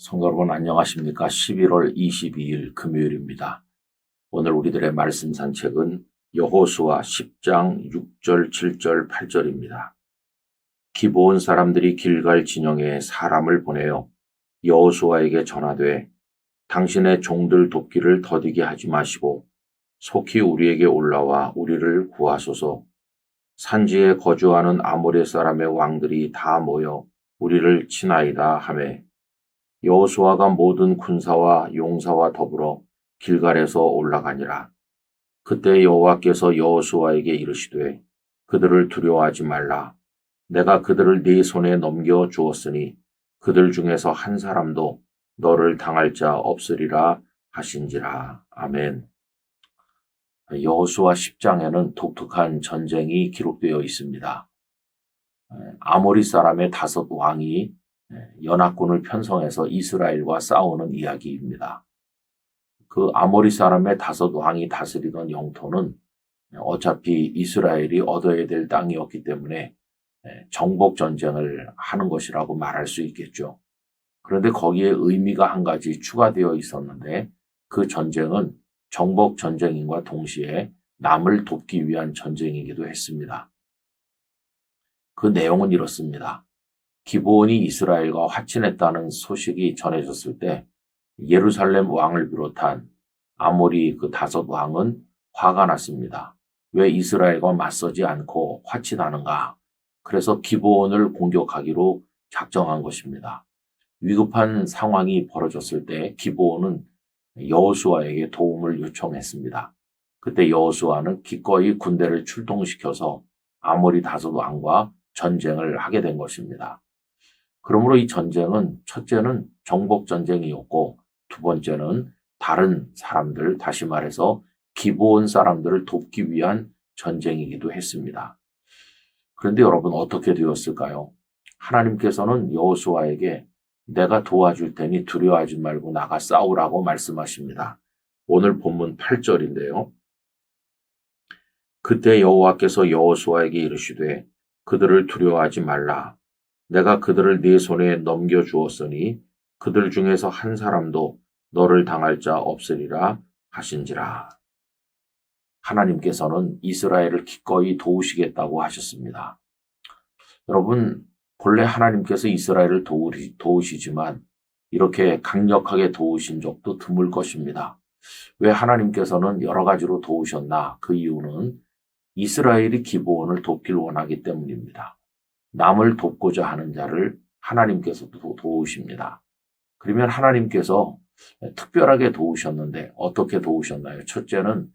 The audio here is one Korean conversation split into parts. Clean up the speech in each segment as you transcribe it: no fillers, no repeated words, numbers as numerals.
성도 여러분 안녕하십니까? 11월 22일 금요일입니다. 오늘 우리들의 말씀 산책은 여호수아 10장 6절, 7절, 8절입니다. 기브온 사람들이 길갈 진영에 사람을 보내어 여호수아에게 전하되 당신의 종들 돕기를 더디게 하지 마시고 속히 우리에게 올라와 우리를 구하소서. 산지에 거주하는 아모레 사람의 왕들이 다 모여 우리를 치나이다 하매 여호수아가 모든 군사와 용사와 더불어 길갈에서 올라가니라. 그때 여호와께서 여호수아에게 이르시되 그들을 두려워하지 말라. 내가 그들을 네 손에 넘겨 주었으니 그들 중에서 한 사람도 너를 당할 자 없으리라 하신지라. 아멘. 여호수아 10장에는 독특한 전쟁이 기록되어 있습니다. 아모리 사람의 5 왕이 연합군을 편성해서 이스라엘과 싸우는 이야기입니다. 그 아모리 사람의 5 왕이 다스리던 영토는 어차피 이스라엘이 얻어야 될 땅이었기 때문에 정복 전쟁을 하는 것이라고 말할 수 있겠죠. 그런데 거기에 의미가 한 가지 추가되어 있었는데 그 전쟁은 정복 전쟁인과 동시에 남을 돕기 위한 전쟁이기도 했습니다. 그 내용은 이렇습니다. 기브온이 이스라엘과 화친했다는 소식이 전해졌을 때 예루살렘 왕을 비롯한 아모리 그 5 왕은 화가 났습니다. 왜 이스라엘과 맞서지 않고 화친하는가? 그래서 기브온을 공격하기로 작정한 것입니다. 위급한 상황이 벌어졌을 때 기브온은 여호수아에게 도움을 요청했습니다. 그때 여호수아는 기꺼이 군대를 출동시켜서 아모리 5 왕과 전쟁을 하게 된 것입니다. 그러므로 이 전쟁은 첫째는 정복 전쟁이었고 두 번째는 다른 사람들, 다시 말해서 기브온 사람들을 돕기 위한 전쟁이기도 했습니다. 그런데 여러분 어떻게 되었을까요? 하나님께서는 여호수아에게 내가 도와줄 테니 두려워하지 말고 나가 싸우라고 말씀하십니다. 오늘 본문 8절인데요. 그때 여호와께서 여호수아에게 이르시되 그들을 두려워하지 말라. 내가 그들을 네 손에 넘겨주었으니 그들 중에서 한 사람도 너를 당할 자 없으리라 하신지라. 하나님께서는 이스라엘을 기꺼이 도우시겠다고 하셨습니다. 여러분, 본래 하나님께서 이스라엘을 도우시지만 이렇게 강력하게 도우신 적도 드물 것입니다. 왜 하나님께서는 여러 가지로 도우셨나? 그 이유는 이스라엘이 기브온을 돕길 원하기 때문입니다. 남을 돕고자 하는 자를 하나님께서도 도우십니다. 그러면 하나님께서 특별하게 도우셨는데 어떻게 도우셨나요? 첫째는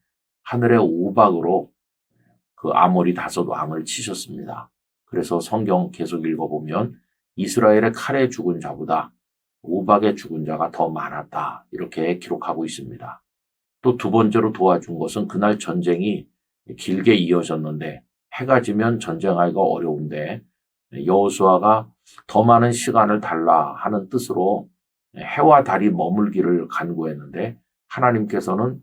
하늘의 우박으로 그 아모리 5 왕을 치셨습니다. 그래서 성경 계속 읽어보면 이스라엘의 칼에 죽은 자보다 우박에 죽은 자가 더 많았다. 이렇게 기록하고 있습니다. 또 두 번째로 도와준 것은 그날 전쟁이 길게 이어졌는데 해가 지면 전쟁하기가 어려운데 여호수아가 더 많은 시간을 달라 하는 뜻으로 해와 달이 머물기를 간구했는데 하나님께서는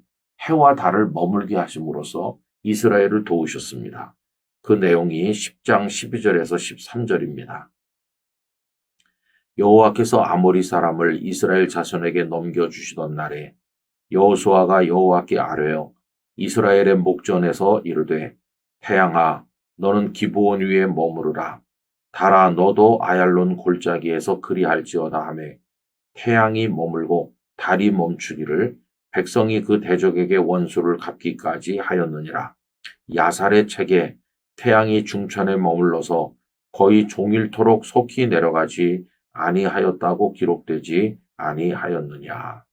해와 달을 머물게 하심으로써 이스라엘을 도우셨습니다. 그 내용이 10장 12절에서 13절입니다. 여호와께서 아모리 사람을 이스라엘 자손에게 넘겨주시던 날에 여호수아가 여호와께 아뢰어 이스라엘의 목전에서 이르되 태양아 너는 기브온 위에 머무르라. 달아 너도 아얄론 골짜기에서 그리할지어다 하매 태양이 머물고 달이 멈추기를 백성이 그 대적에게 원수를 갚기까지 하였느니라. 야살의 책에 태양이 중천에 머물러서 거의 종일토록 속히 내려가지 아니하였다고 기록되지 아니하였느냐.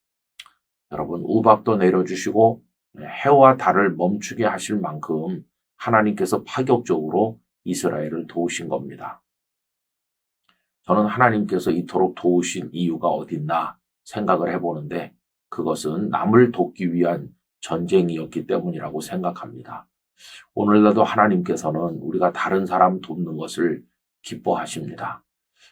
여러분 우박도 내려주시고 해와 달을 멈추게 하실 만큼 하나님께서 파격적으로 이스라엘을 도우신 겁니다. 저는 하나님께서 이토록 도우신 이유가 어딨나 생각을 해보는데 그것은 남을 돕기 위한 전쟁이었기 때문이라고 생각합니다. 오늘날도 하나님께서는 우리가 다른 사람 돕는 것을 기뻐하십니다.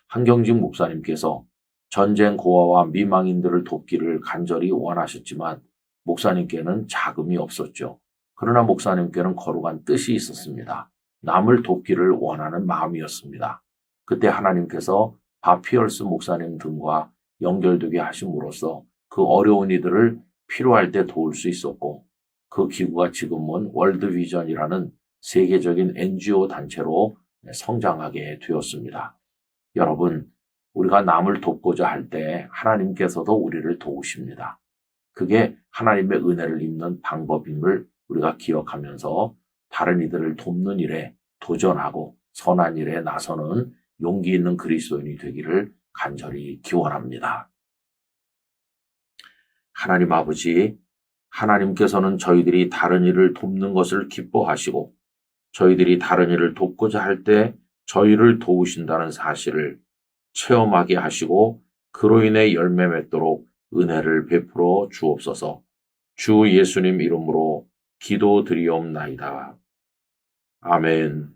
한경직 목사님께서 전쟁 고아와 미망인들을 돕기를 간절히 원하셨지만 목사님께는 자금이 없었죠. 그러나 목사님께는 거룩한 뜻이 있었습니다. 남을 돕기를 원하는 마음이었습니다. 그때 하나님께서 바피얼스 목사님 등과 연결되게 하심으로써 그 어려운 이들을 필요할 때 도울 수 있었고, 그 기구가 지금은 월드비전이라는 세계적인 NGO 단체로 성장하게 되었습니다. 여러분, 우리가 남을 돕고자 할 때 하나님께서도 우리를 도우십니다. 그게 하나님의 은혜를 입는 방법임을 우리가 기억하면서 다른 이들을 돕는 일에 도전하고 선한 일에 나서는 용기 있는 그리스도인이 되기를 간절히 기원합니다. 하나님 아버지, 하나님께서는 저희들이 다른 일을 돕는 것을 기뻐하시고 저희들이 다른 일을 돕고자 할 때 저희를 도우신다는 사실을 체험하게 하시고 그로 인해 열매 맺도록 은혜를 베풀어 주옵소서. 주 예수님 이름으로 기도드리옵나이다. 아멘.